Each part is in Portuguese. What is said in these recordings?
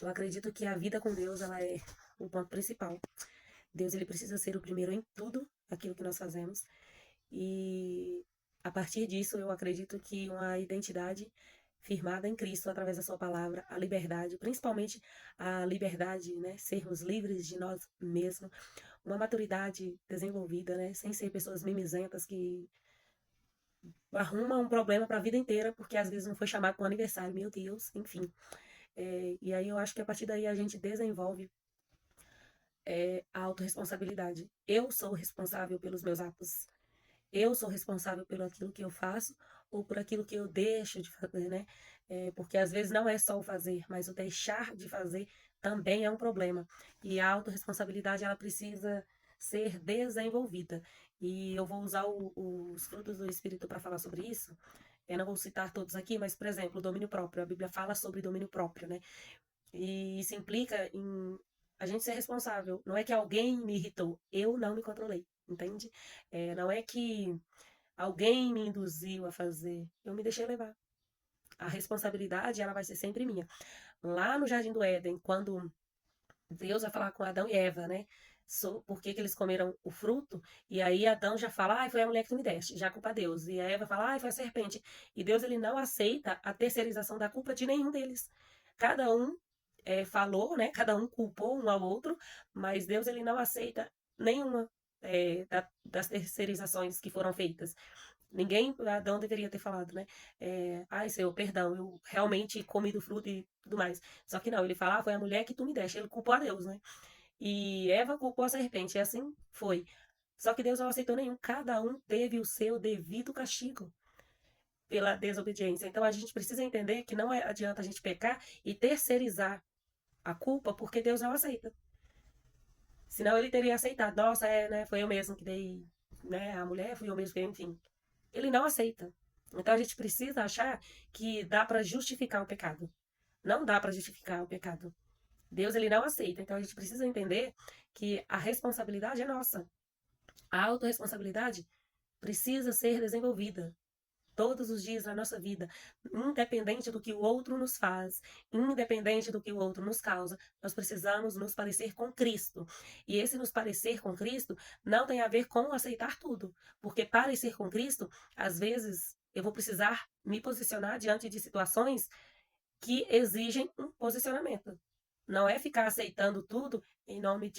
Eu acredito que a vida com Deus, ela é o ponto principal. Deus, ele precisa ser o primeiro em tudo aquilo que nós fazemos. E a partir disso, eu acredito que uma identidade firmada em Cristo através da sua palavra, a liberdade, principalmente a liberdade, né, sermos livres de nós mesmos, uma maturidade desenvolvida, né, sem ser pessoas mimizentas que arrumam um problema para a vida inteira porque às vezes não foi chamado para um aniversário, meu Deus, enfim. E aí eu acho que a partir daí a gente desenvolve a autorresponsabilidade. Eu sou responsável pelos meus atos. Eu sou responsável pelo aquilo que eu faço ou por aquilo que eu deixo de fazer, né? Porque às vezes não é só o fazer, mas o deixar de fazer também é um problema. E a autorresponsabilidade, ela precisa ser desenvolvida. E eu vou usar os frutos do Espírito para falar sobre isso. Eu não vou citar todos aqui, mas, por exemplo, o domínio próprio. A Bíblia fala sobre domínio próprio, né? E isso implica em a gente ser responsável. Não é que alguém me irritou, eu não me controlei, entende? Não é que alguém me induziu a fazer, eu me deixei levar. A responsabilidade, ela vai ser sempre minha. Lá no Jardim do Éden, quando Deus vai falar com Adão e Eva, né? Por que eles comeram o fruto? E aí Adão já fala, foi a mulher que tu me deste, já culpa Deus. E a Eva fala, foi a serpente. E Deus, ele não aceita a terceirização da culpa de nenhum deles. Cada um falou, né? Cada um culpou um ao outro, mas Deus, ele não aceita nenhuma das terceirizações que foram feitas. Ninguém, Adão deveria ter falado, né? Senhor, perdão, eu realmente comi do fruto e tudo mais. Só que não, ele fala, foi a mulher que tu me deste. Ele culpou a Deus, né? E Eva culpou a serpente, e assim foi. Só que Deus não aceitou nenhum. Cada um teve o seu devido castigo pela desobediência. Então a gente precisa entender que não adianta a gente pecar e terceirizar a culpa, porque Deus não aceita. Senão ele teria aceitado. Nossa, né? Foi eu mesmo que dei, né? A mulher, fui eu mesmo que, enfim. Ele não aceita. Então a gente precisa achar que dá para justificar o pecado. Não dá para justificar o pecado. Deus, ele não aceita. Então a gente precisa entender que a responsabilidade é nossa. A autorresponsabilidade precisa ser desenvolvida todos os dias na nossa vida, independente do que o outro nos faz, independente do que o outro nos causa, nós precisamos nos parecer com Cristo. E esse nos parecer com Cristo não tem a ver com aceitar tudo, porque parecer com Cristo, às vezes eu vou precisar me posicionar diante de situações que exigem um posicionamento. Não é ficar aceitando tudo em nome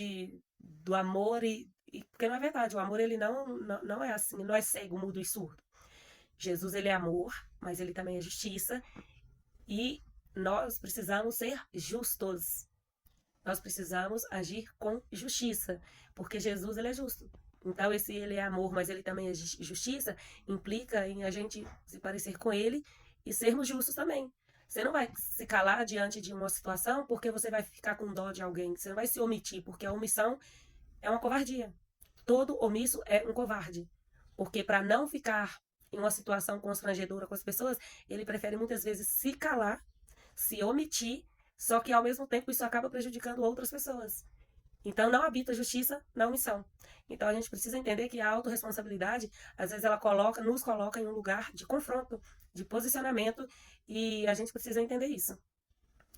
do amor porque não é verdade, o amor ele não é assim, não é cego, mudo e surdo. Jesus, ele é amor, mas ele também é justiça. E nós precisamos ser justos. Nós precisamos agir com justiça, porque Jesus, ele é justo. Então, esse ele é amor, mas ele também é justiça, implica em a gente se parecer com ele e sermos justos também. Você não vai se calar diante de uma situação porque você vai ficar com dó de alguém. Você não vai se omitir, porque a omissão é uma covardia. Todo omisso é um covarde. Porque para não ficar em uma situação constrangedora com as pessoas, ele prefere muitas vezes se calar, se omitir, só que ao mesmo tempo isso acaba prejudicando outras pessoas. Então não habita a justiça na omissão. Então a gente precisa entender que a autorresponsabilidade, às vezes ela nos coloca em um lugar de confronto, de posicionamento, e a gente precisa entender isso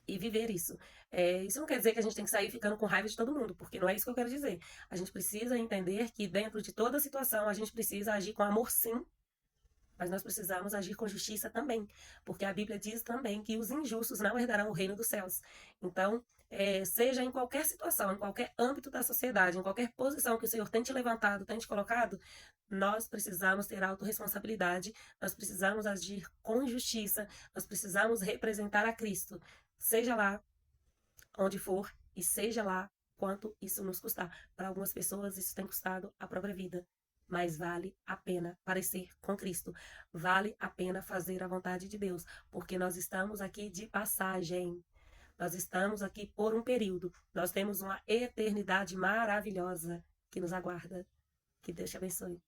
e viver isso. Isso não quer dizer que a gente tem que sair ficando com raiva de todo mundo, porque não é isso que eu quero dizer. A gente precisa entender que dentro de toda situação a gente precisa agir com amor, sim, mas nós precisamos agir com justiça também, porque a Bíblia diz também que os injustos não herdarão o reino dos céus. Então, seja em qualquer situação, em qualquer âmbito da sociedade, em qualquer posição que o Senhor tem te levantado, tem te colocado, nós precisamos ter autorresponsabilidade, nós precisamos agir com justiça, nós precisamos representar a Cristo, seja lá onde for e seja lá quanto isso nos custar. Para algumas pessoas, isso tem custado a própria vida. Mas vale a pena parecer com Cristo. Vale a pena fazer a vontade de Deus. Porque nós estamos aqui de passagem. Nós estamos aqui por um período. Nós temos uma eternidade maravilhosa que nos aguarda. Que Deus te abençoe.